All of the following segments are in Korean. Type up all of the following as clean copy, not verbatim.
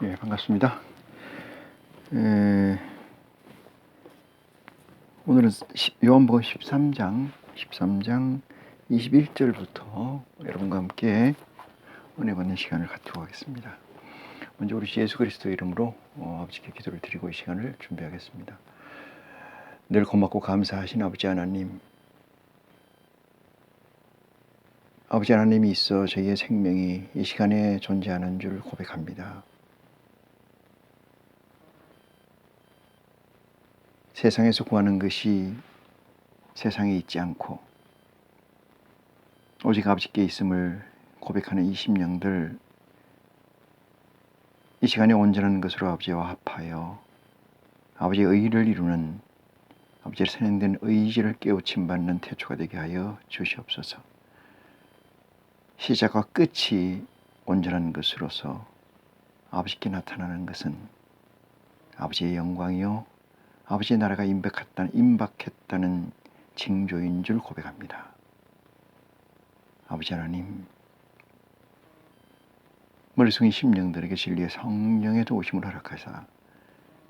예, 반갑습니다. 에, 오늘은 요한복음 13장 21절부터 여러분과 함께 은혜 받는 시간을 갖도록 하겠습니다. 먼저 우리 주 예수 그리스도 이름으로 아버지께 기도를 드리고 이 시간을 준비하겠습니다. 늘 고맙고 감사하신 아버지 하나님, 아버지 하나님이 있어 저희의 생명이 이 시간에 존재하는 줄 고백합니다. 세상에서 구하는 것이 세상에 있지 않고 오직 아버지께 있음을 고백하는 이 심령들, 이 시간에 온전한 것으로 아버지와 합하여 아버지의 의를 이루는, 아버지의 선행된 의지를 깨우침 받는 태초가 되게 하여 주시옵소서. 시작과 끝이 온전한 것으로서 아버지께 나타나는 것은 아버지의 영광이요 아버지의 나라가 임박했다는 징조인 줄 고백합니다. 아버지 하나님, 머릿속인 심령들에게 진리의 성령의 도우심을 허락하사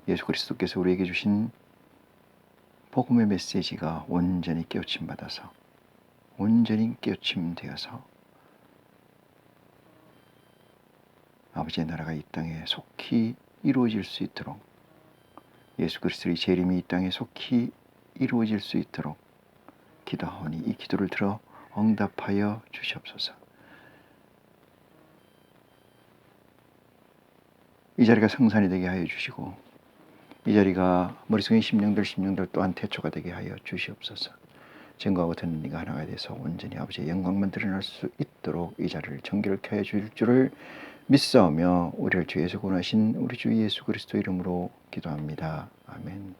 예수 그리스도께서 우리에게 주신 복음의 메시지가 온전히 깨우침 받아서, 온전히 깨우침되어서 아버지의 나라가 이 땅에 속히 이루어질 수 있도록, 예수 그리스도의 재림이 이 땅에 속히 이루어질 수 있도록 기도하오니 이 기도를 들어 응답하여 주시옵소서. 이 자리가 성산이 되게 하여 주시고 이 자리가 머릿속의 심령들 또한 태초가 되게 하여 주시옵소서. 증거하고 듣는 이가 하나가 돼서 온전히 아버지의 영광만 드러날 수 있도록 이 자리를 정결케 하여 주실 줄을 믿사오며 우리를 주에서 구원하신 우리 주 예수 그리스도 이름으로 기도합니다. 아멘.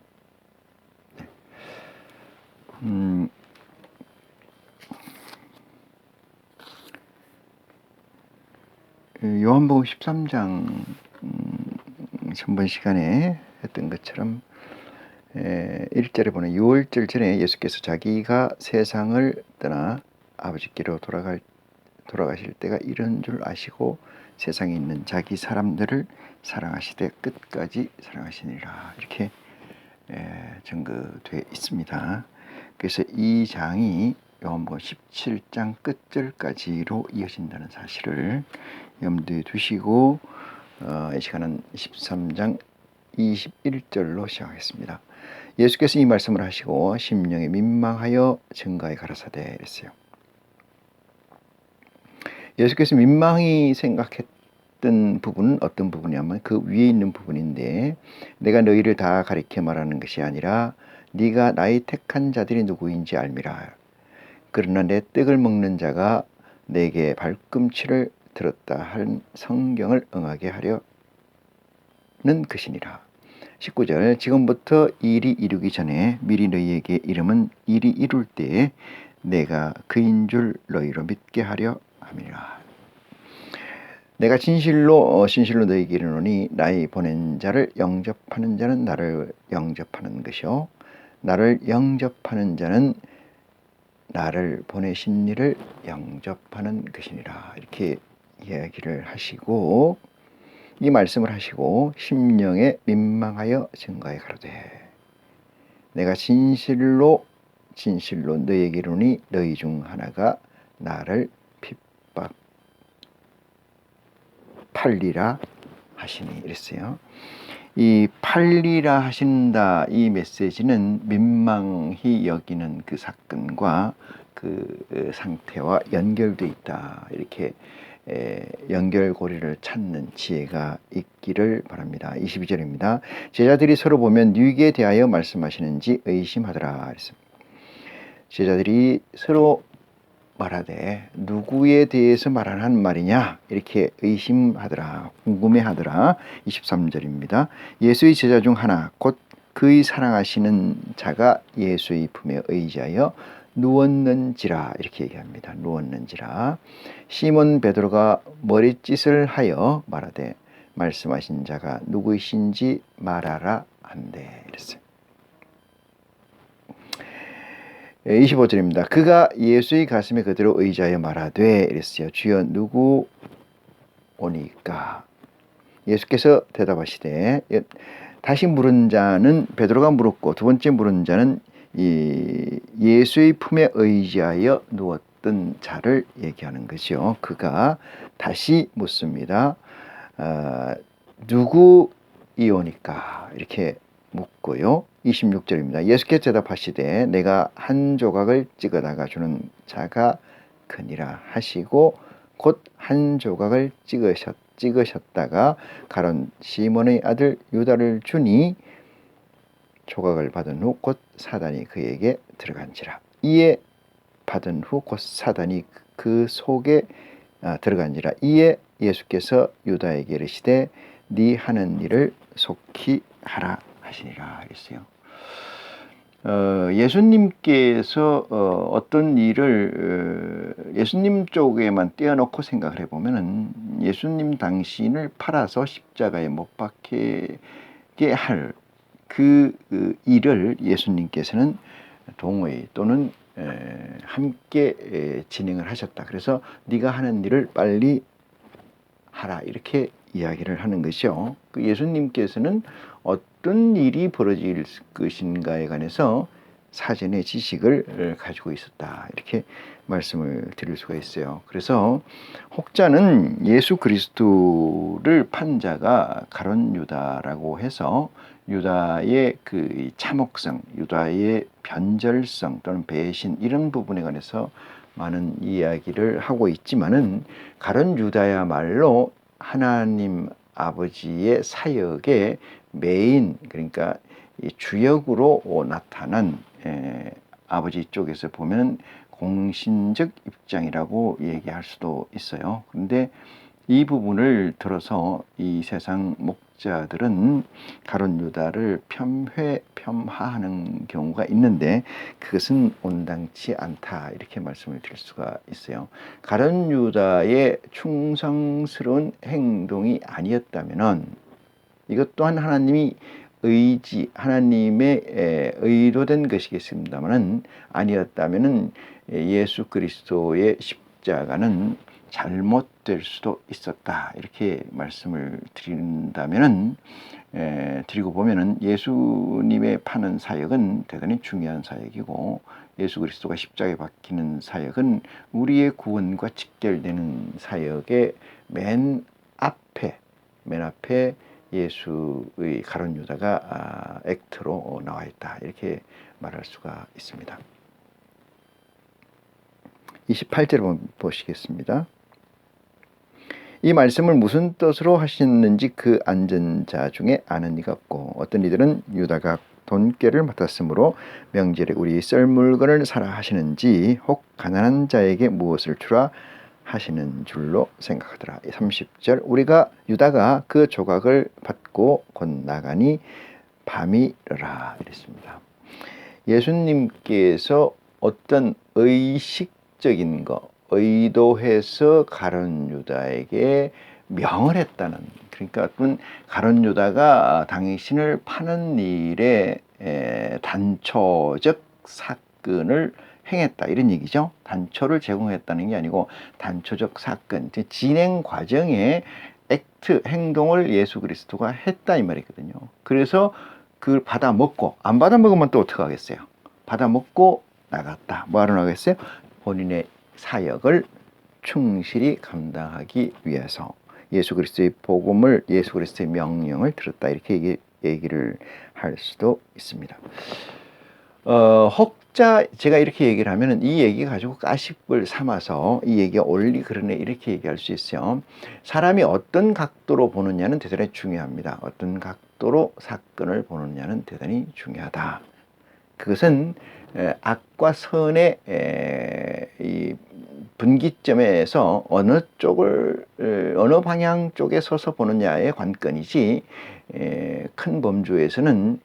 요한복음 13장 전번 시간에 했던 것처럼 1절에 보면 6월절 전에 예수께서 자기가 세상을 떠나 아버지께로 돌아가실 때가 이런 줄 아시고 세상에 있는 자기 사람들을 사랑하시되 끝까지 사랑하시니라, 이렇게 증거되어 있습니다. 그래서 이 장이 요한복음 17장 끝절까지로 이어진다는 사실을 염두에 두시고 이 시간은 13장 21절로 시작하겠습니다. 예수께서 이 말씀을 하시고 심령에 민망하여 증가에 가라사대 이랬어요. 예수께서 민망히 생각했던 부분은 어떤 부분이냐면 그 위에 있는 부분인데, 내가 너희를 다 가리켜 말하는 것이 아니라 네가 나의 택한 자들이 누구인지 알미라. 그러나 내 떡을 먹는 자가 내게 발꿈치를 들었다 한 성경을 응하게 하려는 것이니라. 19절, 지금부터 일이 이루기 전에 미리 너희에게 이름은 일이 이룰 때에 내가 그인 줄 너희로 믿게 하려 함이라. 내가 진실로 너희에게 이르노니 나의 보낸 자를 영접하는 자는 나를 영접하는 것이요 나를 영접하는 자는 나를 보내신 이를 영접하는 것이니라. 이렇게 이야기를 하시고 이 말씀을 하시고 심령에 민망하여 증거에 가로되 내가 진실로 너희에게 이르노니 너희 중 하나가 나를 팔리라 하시니 이랬어요. 이 팔리라 하신다, 이 메시지는 민망히 여기는 그 사건과 그 상태와 연결되어 있다, 이렇게 연결고리를 찾는 지혜가 있기를 바랍니다. 22절입니다. 제자들이 서로 보면 누구에 대하여 말씀하시는지 의심하더라 그랬습니다. 제자들이 서로 말하되 누구에 대해서 말하는 말이냐 이렇게 의심하더라, 궁금해하더라. 23절입니다. 예수의 제자 중 하나 곧 그의 사랑하시는 자가 예수의 품에 의지하여 누웠는지라, 이렇게 얘기합니다. 누웠는지라. 시몬 베드로가 머리짓을 하여 말하되 말씀하신 자가 누구이신지 말하라 한대 이랬어요. 25절입니다. 그가 예수의 가슴에 그대로 의지하여 말하되 이랬어요. 주여 누구 오니까. 예수께서 대답하시되 다시 물은 자는 베드로가 물었고 두 번째 물은 자는 이 예수의 품에 의지하여 누웠던 자를 얘기하는 거죠. 그가 다시 묻습니다. 누구이오니까 이렇게 묻고요. 26절입니다. 예수께서 대답하시되 내가 한 조각을 찍어다가 주는 자가 그니라 하시고 곧 한 조각을 찍으셨다가 가론 시몬의 아들 유다를 주니 조각을 받은 후 곧 사단이 그에게 들어간지라. 이에 받은 후 곧 사단이 그 속에 들어간지라. 이에 예수께서 유다에게 이르시되 네 하는 일을 속히 하라 하시니라 했어요. 예수님께서 어떤 일을 예수님 쪽에만 떼어놓고 생각을 해보면은 예수님 당신을 팔아서 십자가에 못 박히게 할 그 일을 예수님께서는 동의 또는 함께 진행을 하셨다. 그래서 네가 하는 일을 빨리 하라 이렇게 이야기를 하는 것이요. 그 예수님께서는 어떤 일이 벌어질 것인가에 관해서 사전의 지식을 가지고 있었다 이렇게 말씀을 드릴 수가 있어요. 그래서 혹자는 예수 그리스도를 판 자가 가룟 유다라고 해서 유다의 그 참혹성, 유다의 변절성 또는 배신 이런 부분에 관해서 많은 이야기를 하고 있지만은 가룟 유다야말로 하나님 아버지의 사역의 메인, 그러니까 주역으로 나타난 아버지 쪽에서 보면 공신적 입장이라고 얘기할 수도 있어요. 그런데 이 부분을 들어서 이 세상 목자들은 가룟 유다를 폄하하는 경우가 있는데 그것은 온당치 않다 이렇게 말씀을 드릴 수가 있어요. 가룟 유다의 충성스러운 행동이 아니었다면은 이것 또한 하나님의 하나님의 의도된 것이겠습니다만은 아니었다면은 예수 그리스도의 십자가는 잘못될 수도 있었다 이렇게 말씀을 드린다면은 드리고 보면은 예수님의 파는 사역은 대단히 중요한 사역이고 예수 그리스도가 십자가에 박히는 사역은 우리의 구원과 직결되는 사역의 맨 앞에 예수의 가룟 유다가 액트로 나와 있다 이렇게 말할 수가 있습니다. 28절 보시겠습니다. 이 말씀을 무슨 뜻으로 하셨는지 그 앉은 자 중에 아는 이가 없고 어떤 이들은 유다가 돈꾀를 맡았으므로 명절에 우리 썰 물건을 사라 하시는지 혹 가난한 자에게 무엇을 주라 하시는 줄로 생각하더라. 30절 유다가 그 조각을 받고 곧 나가니 밤이라 이랬습니다. 예수님께서 어떤 의식적인 의도해서 가룟 유다에게 명을 했다는, 그러니까 어떤 가룟 유다가 당신을 파는 일에 단초적 사건을 행했다 이런 얘기죠. 단초를 제공했다는 게 아니고 단초적 사건, 진행 과정에 행동을 예수 그리스도가 했다 이 말이거든요. 그래서 그걸 받아 먹고, 안 받아 먹으면 또 어떻게 하겠어요? 받아 먹고 나갔다. 뭐하러 나갔어요? 본인의 사역을 충실히 감당하기 위해서 예수 그리스도의 복음을, 예수 그리스도의 명령을 들었다 이렇게 얘기를 할 수도 있습니다. 혹자 제가 이렇게 얘기를 하면은 이 얘기 가지고 가십을 삼아서 이 얘기가 옳리 그러네 이렇게 얘기할 수 있어요. 사람이 어떤 각도로 보느냐는 대단히 중요합니다. 어떤 각도로 사건을 보느냐는 대단히 중요하다. 그것은 악과 선의 이 분기점에서 어느 방향 쪽에 서서 보느냐의 관건이지 큰 범주에서는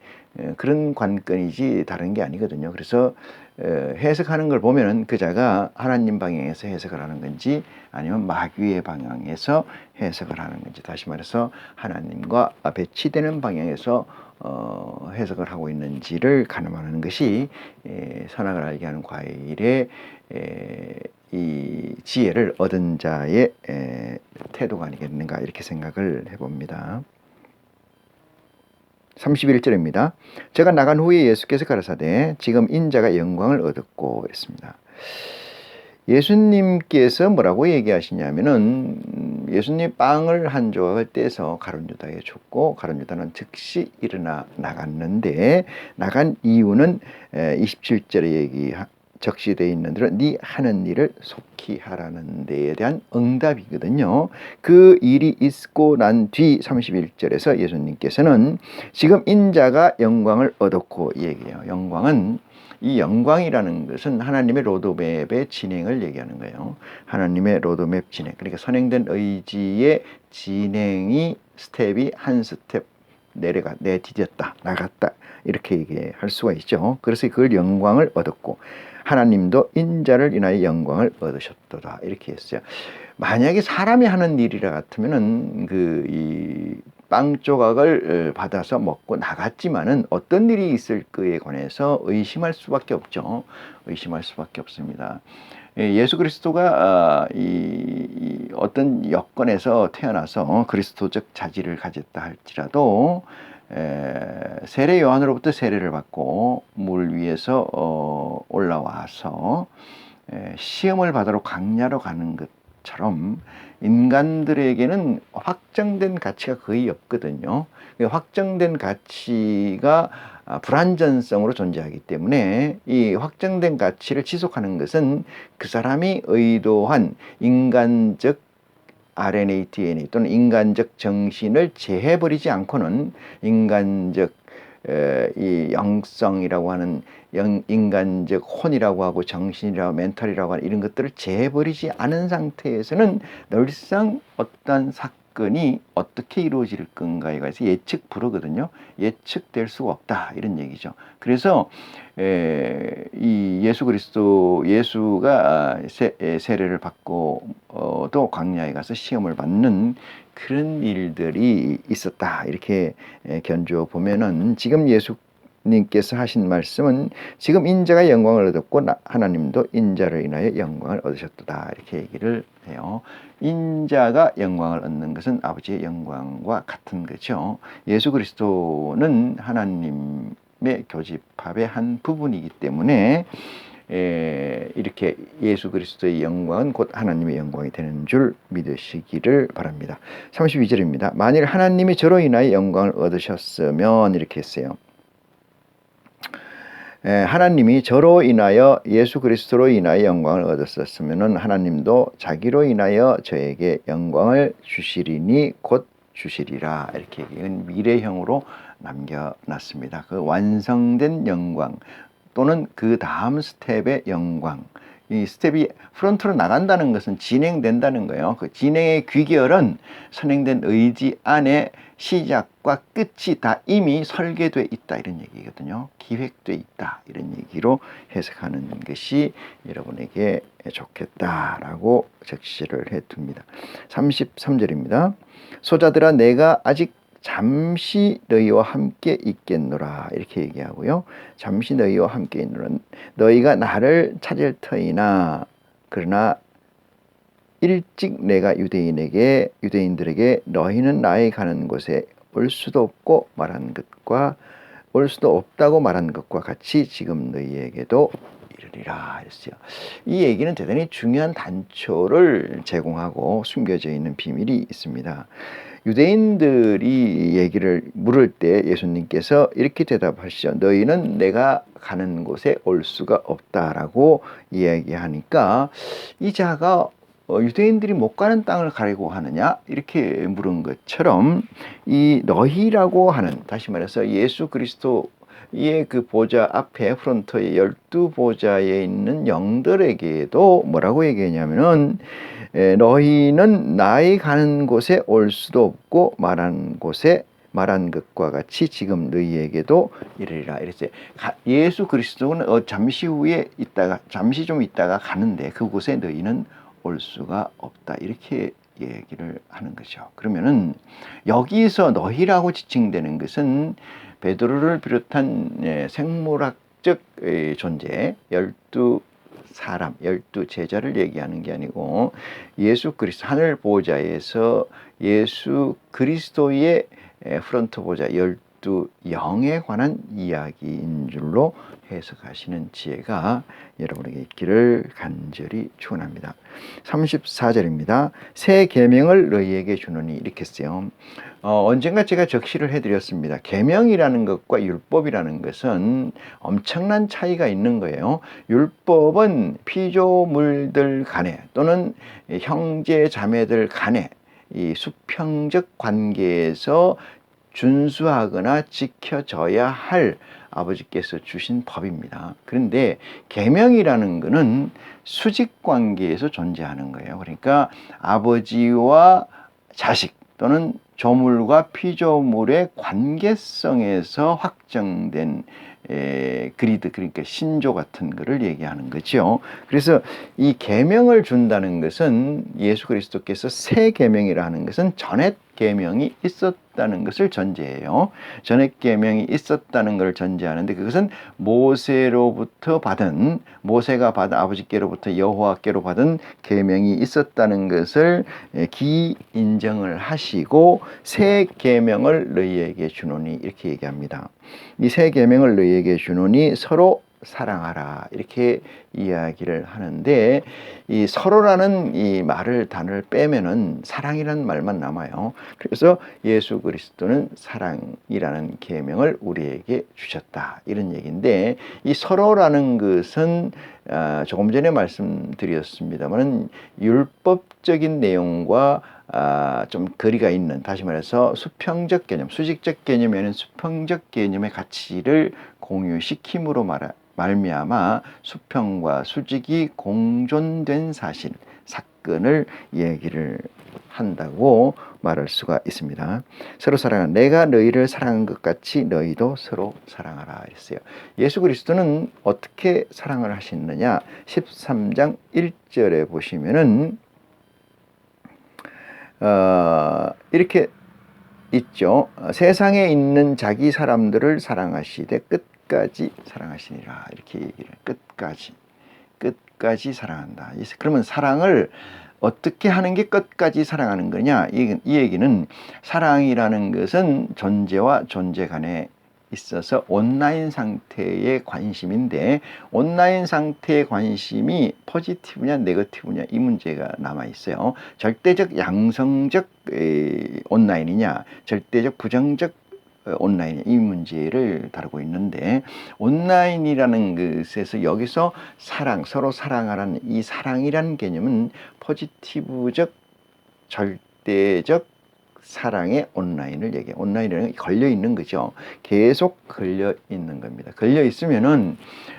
그런 관건이지 다른 게 아니거든요. 그래서 해석하는 걸 보면은 그자가 하나님 방향에서 해석을 하는 건지 아니면 마귀의 방향에서 해석을 하는 건지, 다시 말해서 하나님과 배치되는 방향에서 해석을 하고 있는지를 가늠하는 것이 선악을 알게 하는 과일의 이 지혜를 얻은 자의 태도가 아니겠는가, 이렇게 생각을 해봅니다. 31절입니다. 제가 나간 후에 예수께서 가라사대 지금 인자가 영광을 얻었고 그랬습니다. 예수님께서 뭐라고 얘기하시냐면은 예수님 빵을 한 조각을 떼서 가룟 유다에게 줬고 가룟 유다는 즉시 일어나 나갔는데, 나간 이유는 27절에 적시되어 있는 대로 네 하는 일을 속히 하라는 데에 대한 응답이거든요. 그 일이 있고 난 뒤 31절에서 예수님께서는 지금 인자가 영광을 얻었고 얘기해요. 영광은, 이 영광이라는 것은 하나님의 로드맵의 진행을 얘기하는 거예요. 하나님의 로드맵 진행, 그러니까 선행된 의지의 진행이 스텝이 한 스텝 내디뎠다, 나갔다, 이렇게 얘기할 수가 있죠. 그래서 그걸 영광을 얻었고 하나님도 인자를 인하여 영광을 얻으셨도다, 이렇게 했어요. 만약에 사람이 하는 일이라 같으면은 이 빵 조각을 받아서 먹고 나갔지만은 어떤 일이 있을 거에 관해서 의심할 수밖에 없죠. 의심할 수밖에 없습니다. 예수 그리스도가 이 어떤 여건에서 태어나서 그리스도적 자질을 가졌다 할지라도 세례 요한으로부터 세례를 받고 물 위에서 올라와서 시험을 받으러 광야로 가는 것처럼 인간들에게는 확정된 가치가 거의 없거든요. 확정된 가치가 불완전성으로 존재하기 때문에 이 확정된 가치를 지속하는 것은 그 사람이 의도한 인간적 RNA, DNA 또는 인간적 정신을 제해버리지 않고는 인간적 이 영성이라고 하는 인간적 혼이라고 하고 정신이라고 멘탈이라고 하는 이런 것들을 제해버리지 않은 상태에서는 늘상 어떤 사건이 어떻게 이루어질 건가에 관해서 예측 불허거든요. 예측될 수가 없다, 이런 얘기죠. 그래서 이 예수가 세례를 받고 또 광야에 가서 시험을 받는 그런 일들이 있었다, 이렇게 견주어 보면은 지금 예수님께서 하신 말씀은 지금 인자가 영광을 얻었고 하나님도 인자를 인하여 영광을 얻으셨도다, 이렇게 얘기를 해요. 인자가 영광을 얻는 것은 아버지의 영광과 같은 거죠. 예수 그리스도는 하나님의 교집합의 한 부분이기 때문에 이렇게 예수 그리스도의 영광은 곧 하나님의 영광이 되는 줄 믿으시기를 바랍니다. 32절입니다. 만일 하나님이 저로 인하여 영광을 얻으셨으면, 이렇게 했어요. 하나님이 저로 인하여 예수 그리스도로 인하여 영광을 얻었었으면 하나님도 자기로 인하여 저에게 영광을 주시리니 곧 주시리라, 이렇게 이건 미래형으로 남겨놨습니다. 그 완성된 영광 또는 그 다음 스텝의 영광, 이 스텝이 프론트로 나간다는 것은 진행된다는 거예요. 그 진행의 귀결은 선행된 의지 안에 시작과 끝이 다 이미 설계되어 있다, 이런 얘기거든요. 기획되어 있다, 이런 얘기로 해석하는 것이 여러분에게 좋겠다라고 적시를 해둡니다. 33절입니다. 소자들아 내가 아직 잠시 너희와 함께 있겠노라, 이렇게 얘기하고요. 잠시 너희와 함께 있노라. 너희가 나를 찾을 터이나 그러나 일찍 내가 유대인들에게 너희는 나의 가는 곳에 올 수도 없고 말한 것과 올 수도 없다고 말한 것과 같이 지금 너희에게도 이르리라 했어요. 이 얘기는 대단히 중요한 단초를 제공하고 숨겨져 있는 비밀이 있습니다. 유대인들이 얘기를 물을 때 예수님께서 이렇게 대답하시죠. 너희는 내가 가는 곳에 올 수가 없다라고 이야기하니까 이 자가 유대인들이 못 가는 땅을 가려고 하느냐, 이렇게 물은 것처럼 이 너희라고 하는, 다시 말해서 예수 그리스도의 그 보좌 앞에 프론트의 12보좌에 있는 영들에게도 뭐라고 얘기하냐면은 너희는 나의 가는 곳에 올 수도 없고 말하는 곳에 말한 것과 같이 지금 너희에게도 이르리라 이랬어요. 예수 그리스도는 잠시 좀 있다가 가는데 그곳에 너희는 올 수가 없다. 이렇게 얘기를 하는 거죠. 그러면은 여기서 너희라고 지칭되는 것은 베드로를 비롯한 생물학적 존재, 12 제자를 얘기하는 게 아니고 예수 그리스도 하늘 보좌에서 예수 그리스도의 프론트 보좌 12영에 관한 이야기인 줄로 해석하시는 지혜가 여러분에게 있기를 간절히 축원합니다. 34절입니다. 새 계명을 너희에게 주노니 이렇게 했어요. 언젠가 제가 적시를 해드렸습니다. 계명이라는 것과 율법이라는 것은 엄청난 차이가 있는 거예요. 율법은 피조물들 간에 또는 형제 자매들 간에 이 수평적 관계에서 준수하거나 지켜져야 할 아버지께서 주신 법입니다. 그런데 계명이라는 것은 수직 관계에서 존재하는 거예요. 그러니까 아버지와 자식 또는 조물과 피조물의 관계성에서 확정된 그리드, 그러니까 신조 같은 것을 얘기하는 거죠. 그래서 이 계명을 준다는 것은 예수 그리스도께서 새 계명이라 하는 것은 전에 계명이 있었다는 것을 전제해요. 전액 계명이 있었다는 것을 전제하는데 그것은 모세가 받은 아버지께로부터 여호와께로 받은 계명이 있었다는 것을 기인정을 하시고 새 계명을 너희에게 주노니 이렇게 얘기합니다. 이 새 계명을 너희에게 주노니 서로 사랑하라 이렇게 이야기를 하는데 이 서로라는 이 단어를 빼면은 사랑이라는 말만 남아요. 그래서 예수 그리스도는 사랑이라는 계명을 우리에게 주셨다 이런 얘기인데 이 서로라는 것은 조금 전에 말씀드렸습니다만 율법적인 내용과 좀 거리가 있는, 다시 말해서 수평적 개념, 수직적 개념에는 수평적 개념의 가치를 공유시킴으로 말미암아 수평과 수직이 공존된 사건을 얘기를 한다고 말할 수가 있습니다. 서로 사랑하라. 내가 너희를 사랑한 것 같이 너희도 서로 사랑하라 했어요. 예수 그리스도는 어떻게 사랑을 하셨느냐? 13장 1절에 보시면은 이렇게 있죠. 세상에 있는 자기 사람들을 사랑하시되 끝까지 사랑하시니라. 이렇게 얘기를 끝까지 사랑한다. 그러면 사랑을 어떻게 하는 게 끝까지 사랑하는 거냐? 이 얘기는 사랑이라는 것은 존재와 존재 간에 있어서 온라인 상태의 관심인데 온라인 상태의 관심이 포지티브냐 네거티브냐 이 문제가 남아 있어요. 절대적 양성적 온라인이냐 절대적 부정적 온라인 이 문제를 다루고 있는데 온라인이라는 것에서 여기서 서로 사랑하라는 이 사랑이라는 개념은 포지티브적 절대적 사랑의 온라인을 얘기해요. 온라인이라는 게 걸려 있는 거죠. 계속 걸려 있는 겁니다. 걸려 있으면은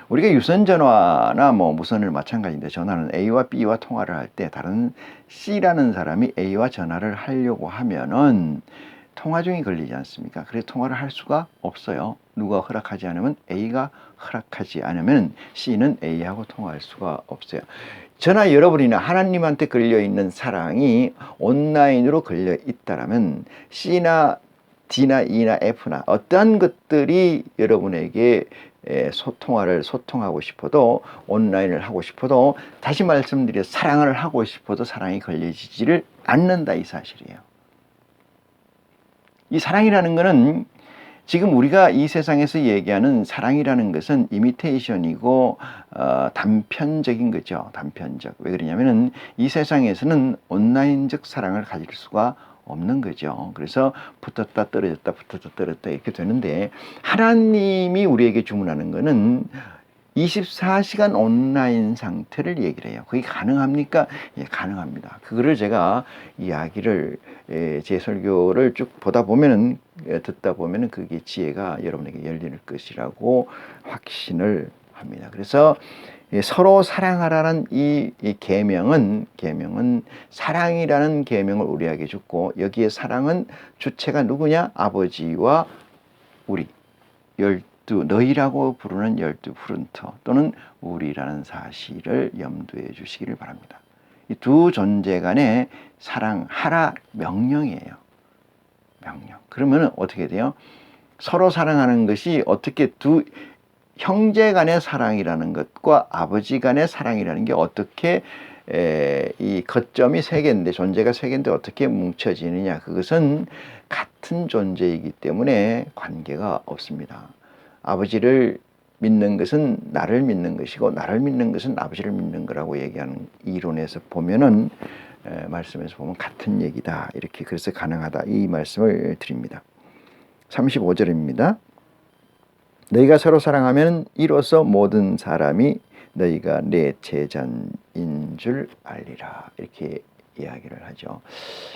우리가 유선전화나 무선을 마찬가지인데 전화는 A와 B와 통화를 할 때 다른 C라는 사람이 A와 전화를 하려고 하면은 통화 중이 걸리지 않습니까? 그래서 통화를 할 수가 없어요. 누가 허락하지 않으면 A가 허락하지 않으면 C는 A하고 통화할 수가 없어요. 저나 여러분이나 하나님한테 걸려있는 사랑이 온라인으로 걸려있다라면 C나 D나 E나 F나 어떠한 것들이 여러분에게 소통하고 싶어도 온라인을 하고 싶어도 다시 말씀드려 사랑을 하고 싶어도 사랑이 걸려지지를 않는다 이 사실이에요. 이 사랑이라는 것은 지금 우리가 이 세상에서 얘기하는 사랑이라는 것은 이미테이션이고 단편적인 거죠. 단편적. 왜 그러냐면은 이 세상에서는 온라인적 사랑을 가질 수가 없는 거죠. 그래서 붙었다 떨어졌다 붙었다 떨어졌다 이렇게 되는데 하나님이 우리에게 주문하는 것은 24시간 온라인 상태를 얘기를 해요. 그게 가능합니까? 예, 가능합니다. 그거를 제가 이야기를 제 설교를 쭉 듣다 보면은 그게 지혜가 여러분에게 열릴 것이라고 확신을 합니다. 그래서 서로 사랑하라는 이 계명은 사랑이라는 계명을 우리에게 줬고, 여기에 사랑은 주체가 누구냐? 아버지와 우리, 너희라고 부르는 12푸른터 또는 우리라는 사실을 염두에 주시기를 바랍니다. 이 두 존재 간의 사랑하라 명령이에요. 명령. 그러면 어떻게 돼요? 서로 사랑하는 것이 어떻게 두 형제 간의 사랑이라는 것과 아버지 간의 사랑이라는 게 어떻게 이 거점이 세 개인데, 존재가 세 개인데 어떻게 뭉쳐지느냐? 그것은 같은 존재이기 때문에 관계가 없습니다. 아버지를 믿는 것은 나를 믿는 것이고, 나를 믿는 것은 아버지를 믿는 거라고 얘기하는 이론에서 보면은, 말씀에서 보면 같은 얘기다, 이렇게, 그래서 가능하다, 이 말씀을 드립니다. 35절입니다. 너희가 서로 사랑하면 이로써 모든 사람이 너희가 내 제자인 줄 알리라, 이렇게 이야기를 하죠.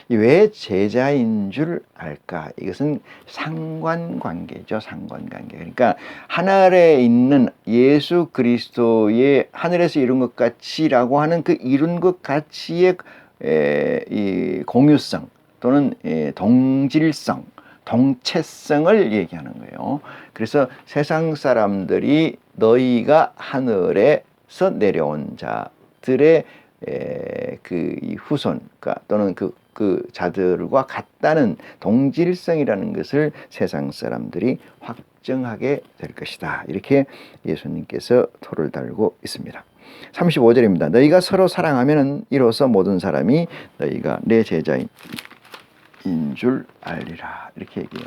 왜 제자인 줄 알까? 이것은 상관관계죠. 상관관계. 그러니까 하늘에 있는 예수 그리스도의 하늘에서 이룬 것 같이라고 하는 그 이룬 것 같이의 이 공유성 또는 동질성, 동체성을 얘기하는 거예요. 그래서 세상 사람들이 너희가 하늘에서 내려온 자들의 그 후손 또는 그 자들과 같다는 동질성이라는 것을 세상 사람들이 확정하게 될 것이다, 이렇게 예수님께서 토를 달고 있습니다. 35절입니다. 너희가 서로 사랑하면 이로써 모든 사람이 너희가 내 제자인 줄 알리라, 이렇게 얘기해요.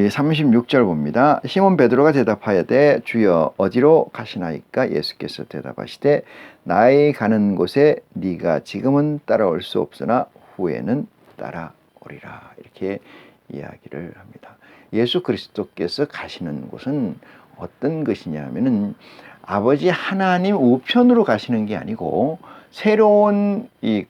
36절 봅니다. 시몬 베드로가 대답하여되 주여 어디로 가시나이까? 예수께서 대답하시되 나의 가는 곳에 네가 지금은 따라올 수 없으나 후에는 따라오리라, 이렇게 이야기를 합니다. 예수 그리스도께서 가시는 곳은 어떤 것이냐 하면은 아버지 하나님 우편으로 가시는 게 아니고 새로운 이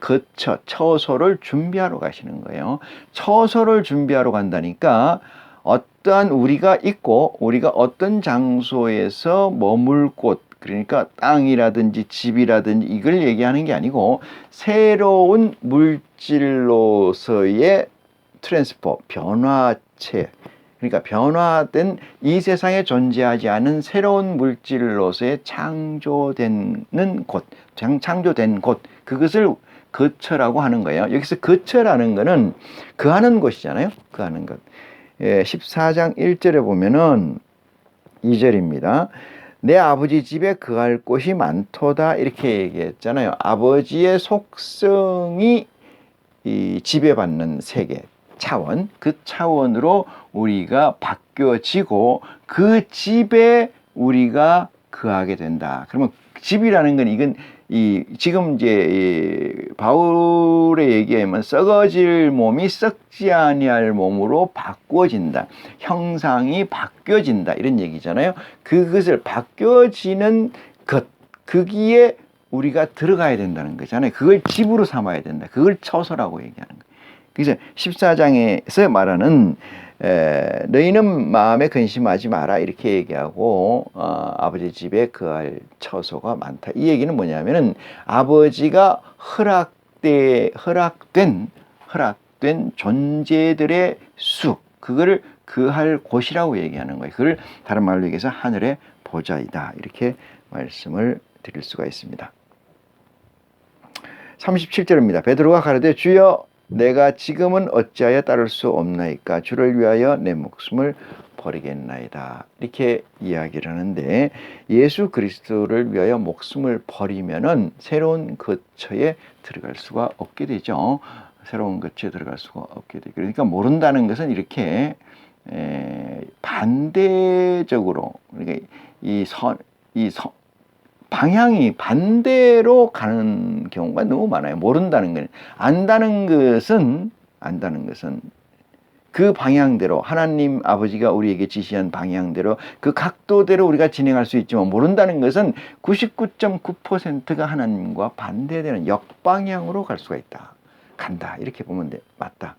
처소를 준비하러 가시는 거예요. 처소를 준비하러 간다니까 어떠한 우리가 있고 우리가 어떤 장소에서 머물 곳, 그러니까 땅이라든지 집이라든지 이걸 얘기하는 게 아니고 새로운 물질로서의 트랜스포, 변화체, 그러니까 변화된 이 세상에 존재하지 않은 새로운 물질로서의 창조된 곳, 그것을 거처라고 하는 거예요. 여기서 거처라는 거는 거하는 곳이잖아요. 거하는 것. 14장 1절에 보면은 2절입니다. 내 아버지 집에 거할 곳이 많도다, 이렇게 얘기했잖아요. 아버지의 속성이 이 지배받는 세계, 차원, 그 차원으로 우리가 바뀌어지고 그 집에 우리가 거하게 된다. 그러면 집이라는 건 이건 지금 이제 바울의 얘기에 의하면 썩어질 몸이 썩지 아니할 몸으로 바꾸어진다. 형상이 바뀌어진다, 이런 얘기잖아요. 그것을 바뀌어지는 것, 거기에 우리가 들어가야 된다는 거잖아요. 그걸 집으로 삼아야 된다. 그걸 처소라고 얘기하는 거예요. 그래서 14장에서 말하는 너희는 마음에 근심하지 마라, 이렇게 얘기하고 아버지 집에 거할 처소가 많다. 이 얘기는 뭐냐면은 아버지가 허락된 존재들의 수, 그거를 거할 곳이라고 얘기하는 거예요. 그걸 다른 말로 얘기해서 하늘의 보좌이다, 이렇게 말씀을 드릴 수가 있습니다. 37절입니다. 베드로가 가로되 주여 내가 지금은 어찌하여 따를 수 없나이까? 주를 위하여 내 목숨을 버리겠나이다, 이렇게 이야기를 하는데, 예수 그리스도를 위하여 목숨을 버리면은 새로운 거처에 들어갈 수가 없게 되죠. 새로운 거처에 들어갈 수가 없게 되죠. 그러니까 모른다는 것은 이렇게 반대적으로, 그러니까 방향이 반대로 가는 경우가 너무 많아요. 모른다는 거는. 안다는 것은 그 방향대로, 하나님 아버지가 우리에게 지시한 방향대로 그 각도대로 우리가 진행할 수 있지만, 모른다는 것은 99.9%가 하나님과 반대되는 역방향으로 갈 수가 있다. 간다, 이렇게 보면 맞다.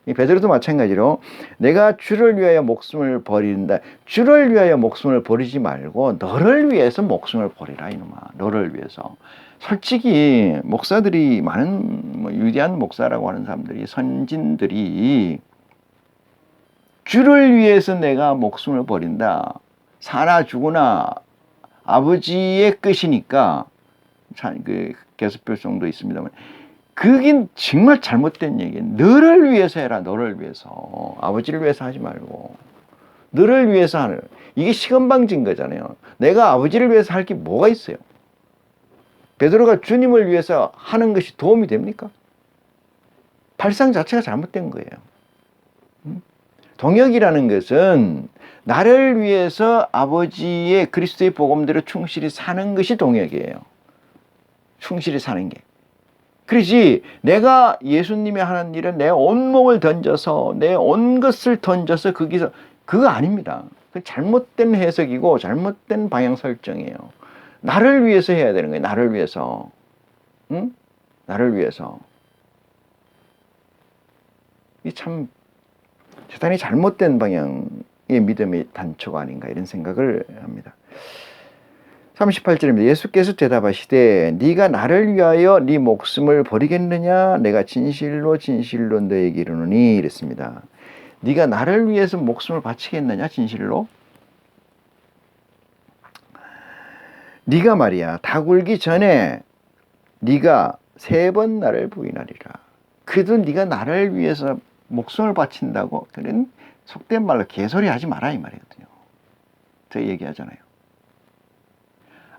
이 베드로도 마찬가지로 내가 주를 위하여 목숨을 버린다. 주를 위하여 목숨을 버리지 말고 너를 위해서 목숨을 버리라 이놈아. 너를 위해서. 솔직히 목사들이 많은 위대한 목사라고 하는 사람들이 선진들이 주를 위해서 내가 목숨을 버린다. 사나 죽으나 아버지의 끝이니까 그 개수별성도 있습니다만 그긴 정말 잘못된 얘기예요. 너를 위해서 해라. 너를 위해서. 아버지를 위해서 하지 말고 너를 위해서 하는 이게 시건방진 거잖아요. 내가 아버지를 위해서 할 게 뭐가 있어요? 베드로가 주님을 위해서 하는 것이 도움이 됩니까? 발상 자체가 잘못된 거예요. 동역이라는 것은 나를 위해서 아버지의 그리스도의 복음대로 충실히 사는 것이 동역이에요. 충실히 사는 게. 그렇지 내가 예수님이 하는 일은 내 온몸을 던져서 내 온 것을 던져서 거기서 그거 아닙니다. 그 잘못된 해석이고 잘못된 방향 설정이에요. 나를 위해서 해야 되는 거예요. 나를 위해서. 응? 나를 위해서. 이 참 세상이 잘못된 방향의 믿음의 단초가 아닌가 이런 생각을 합니다. 38절입니다. 예수께서 대답하시되 네가 나를 위하여 네 목숨을 버리겠느냐? 내가 진실로 진실로 너에게 이르노니 이랬습니다. 네가 나를 위해서 목숨을 바치겠느냐? 진실로? 네가 말이야 다 굴기 전에 네가 3번 나를 부인하리라. 그래도 네가 나를 위해서 목숨을 바친다고 그런 속된 말로 개소리 하지 마라 이 말이거든요. 저 얘기하잖아요.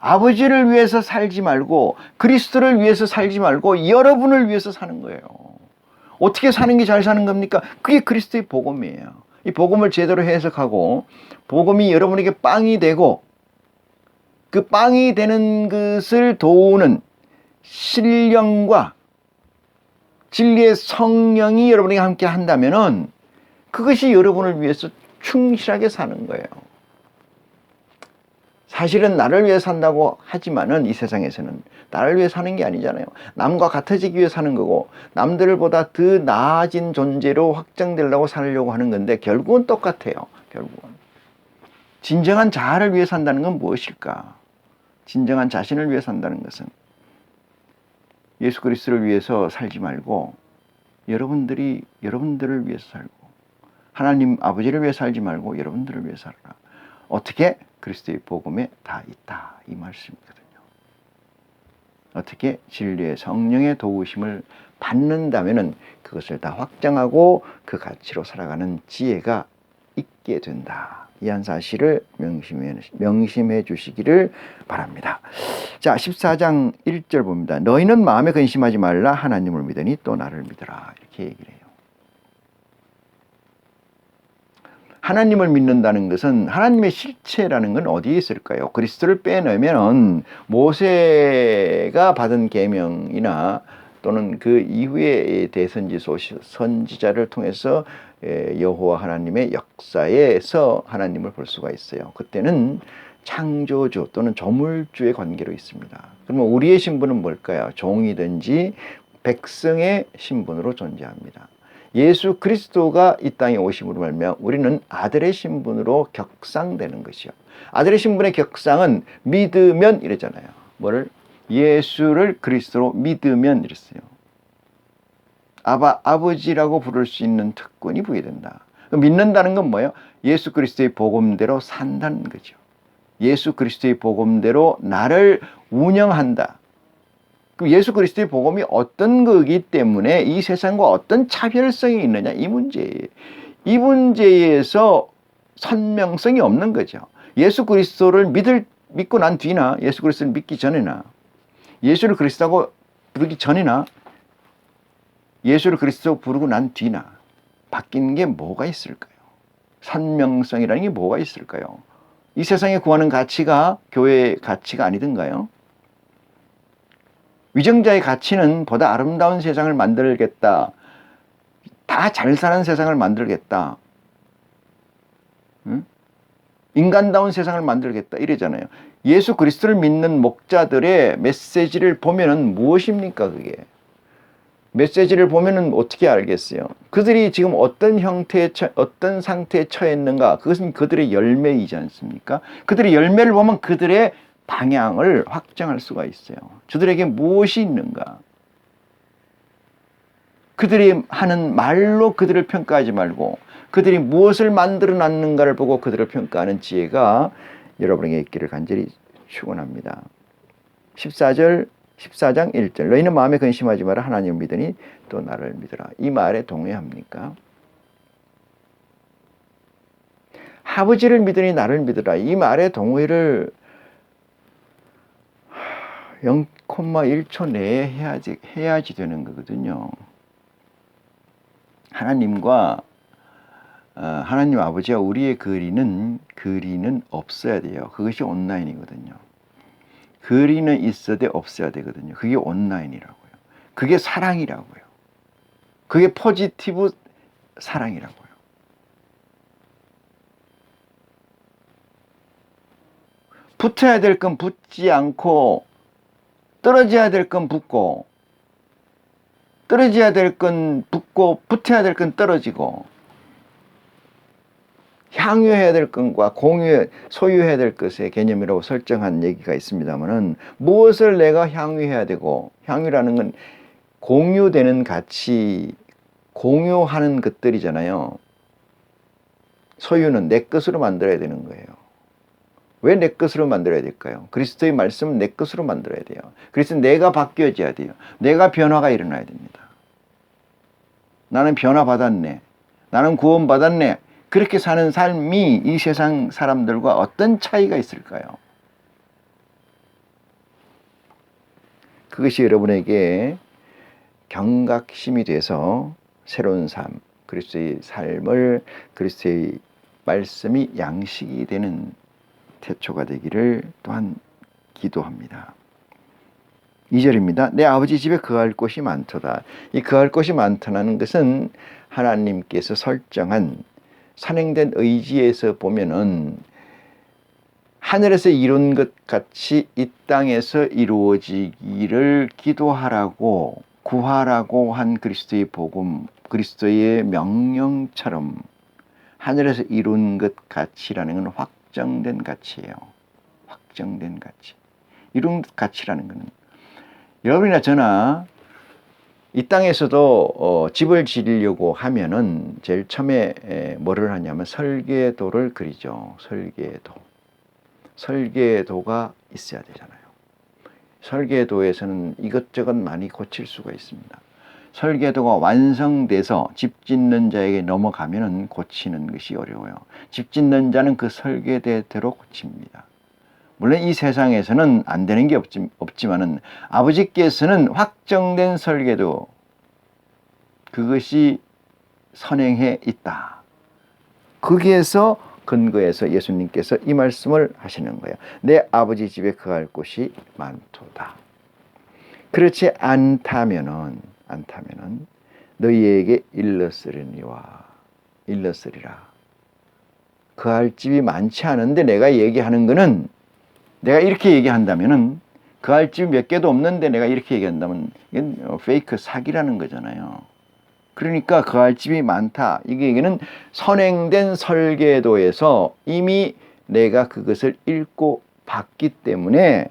아버지를 위해서 살지 말고 그리스도를 위해서 살지 말고 여러분을 위해서 사는 거예요. 어떻게 사는 게 잘 사는 겁니까? 그게 그리스도의 복음이에요. 이 복음을 제대로 해석하고 복음이 여러분에게 빵이 되고 그 빵이 되는 것을 도우는 신령과 진리의 성령이 여러분에게 함께 한다면은 그것이 여러분을 위해서 충실하게 사는 거예요. 사실은 나를 위해 산다고 하지만은 이 세상에서는 나를 위해 사는 게 아니잖아요. 남과 같아지기 위해 사는 거고 남들보다 더 나아진 존재로 확장되려고 살려고 하는 건데 결국은 똑같아요. 결국은. 진정한 자아를 위해 산다는 건 무엇일까? 진정한 자신을 위해 산다는 것은 예수 그리스도를 위해서 살지 말고 여러분들을 위해서 살고 하나님 아버지를 위해 살지 말고 여러분들을 위해 살아라. 어떻게? 그리스도의 복음에 다 있다 이 말씀이거든요. 어떻게? 진리의 성령의 도우심을 받는다면은 그것을 다 확장하고 그 가치로 살아가는 지혜가 있게 된다. 이 한 사실을 명심해 주시기를 바랍니다. 자, 14장 1절 봅니다. 너희는 마음에 근심하지 말라. 하나님을 믿으니 또 나를 믿으라. 이렇게 얘기를 해요. 하나님을 믿는다는 것은 하나님의 실체라는 건 어디에 있을까요? 그리스도를 빼내면 모세가 받은 계명이나 또는 그 이후의 대선지 선지자를 통해서 여호와 하나님의 역사에서 하나님을 볼 수가 있어요. 그때는 창조주 또는 조물주의 관계로 있습니다. 그러면 우리의 신분은 뭘까요? 종이든지 백성의 신분으로 존재합니다. 예수 그리스도가 이 땅에 오심으로 말미암아 우리는 아들의 신분으로 격상되는 것이요. 아들의 신분의 격상은 믿으면 이랬잖아요. 뭐를? 예수를 그리스도로 믿으면 이랬어요. 아버지라고 부를 수 있는 특권이 부여된다. 믿는다는 건 뭐예요? 예수 그리스도의 복음대로 산다는 거죠. 예수 그리스도의 복음대로 나를 운영한다. 그럼 예수 그리스도의 복음이 어떤 거기 때문에 이 세상과 어떤 차별성이 있느냐 이 문제예요. 이 문제에서 선명성이 없는 거죠. 예수 그리스도를 믿고 난 뒤나 예수 그리스도를 믿기 전에나 예수를 그리스도라고 부르기 전에나 예수를 그리스도 부르고 난 뒤나 바뀐 게 뭐가 있을까요? 선명성이라는 게 뭐가 있을까요? 이 세상에 구하는 가치가 교회의 가치가 아니던가요? 위정자의 가치는 보다 아름다운 세상을 만들겠다. 다 잘 사는 세상을 만들겠다. 응? 인간다운 세상을 만들겠다. 이러잖아요. 예수 그리스도를 믿는 목자들의 메시지를 보면은 무엇입니까, 그게? 메시지를 보면은 어떻게 알겠어요? 그들이 지금 어떤 형태의 어떤 상태에 처해 있는가? 그것은 그들의 열매이지 않습니까? 그들의 열매를 보면 그들의 방향을 확정할 수가 있어요. 저들에게 무엇이 있는가? 그들이 하는 말로 그들을 평가하지 말고 그들이 무엇을 만들어 놨는가를 보고 그들을 평가하는 지혜가 여러분에게 있기를 간절히 축원합니다. 14장 1절 너희는 마음에 근심하지 마라 하나님을 믿으니 또 나를 믿으라. 이 말에 동의합니까? 아버지를 믿으니 나를 믿으라. 이 말에 동의를 0,1초 내에 해야지 되는 거거든요. 하나님과 하나님 아버지와 우리의 거리는 없어야 돼요. 그것이 온라인이거든요. 거리는 있어도 없어야 되거든요. 그게 온라인이라고요. 그게 사랑이라고요. 그게 포지티브 사랑이라고요. 붙어야 될 건 붙지 않고 떨어져야 될 건 붙고 떨어져야 될 건 붙고 붙어야 될 건 떨어지고 향유해야 될 것과 소유해야 될 것의 개념이라고 설정한 얘기가 있습니다만은 무엇을 내가 향유해야 되고 향유라는 건 공유되는 가치, 공유하는 것들이잖아요. 소유는 내 것으로 만들어야 되는 거예요. 왜 내 것으로 만들어야 될까요? 그리스도의 말씀은 내 것으로 만들어야 돼요. 그래서 내가 바뀌어져야 돼요. 내가 변화가 일어나야 됩니다. 나는 변화받았네. 나는 구원받았네. 그렇게 사는 삶이 이 세상 사람들과 어떤 차이가 있을까요? 그것이 여러분에게 경각심이 돼서 새로운 삶, 그리스도의 삶을 그리스도의 말씀이 양식이 되는 태초가 되기를 또한 기도합니다. 2절입니다. 내 아버지 집에 거할 곳이 많도다. 이 거할 곳이 많다는 것은 하나님께서 설정한 선행된 의지에서 보면은 하늘에서 이룬 것 같이 이 땅에서 이루어지기를 기도하라고 구하라고 한 그리스도의 복음, 그리스도의 명령처럼 하늘에서 이룬 것 같이라는 건 확정된 가치예요. 확정된 가치. 이룬 것 같이라는 것은 여러분이나 저나 이 땅에서도 집을 지으려고 하면은 제일 처음에 뭐를 하냐면 설계도를 그리죠. 설계도가 있어야 되잖아요. 설계도에서는 이것저것 많이 고칠 수가 있습니다. 설계도가 완성돼서 집 짓는 자에게 넘어가면은 고치는 것이 어려워요. 집 짓는 자는 그 설계대로 고칩니다. 물론 이 세상에서는 안 되는 게 없지만은 아버지께서는 확정된 설계도 그것이 선행해 있다. 거기에서 근거해서 예수님께서 이 말씀을 하시는 거예요. 내 아버지 집에 거할 곳이 많도다. 그렇지 않다면은 너희에게 일렀으리라. 거할 집이 많지 않은데 내가 얘기하는 거는 내가 이렇게 얘기한다면은 거할 집이 몇 개도 없는데 내가 이렇게 얘기한다면 이건 페이크 사기라는 거잖아요. 그러니까 거할 집이 많다. 이게 얘기는 선행된 설계도에서 이미 내가 그것을 읽고 봤기 때문에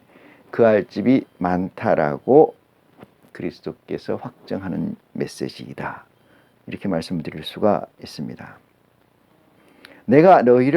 거할 집이 많다라고 그리스도께서 확정하는 메시지이다. 이렇게 말씀드릴 수가 있습니다. 내가 너희를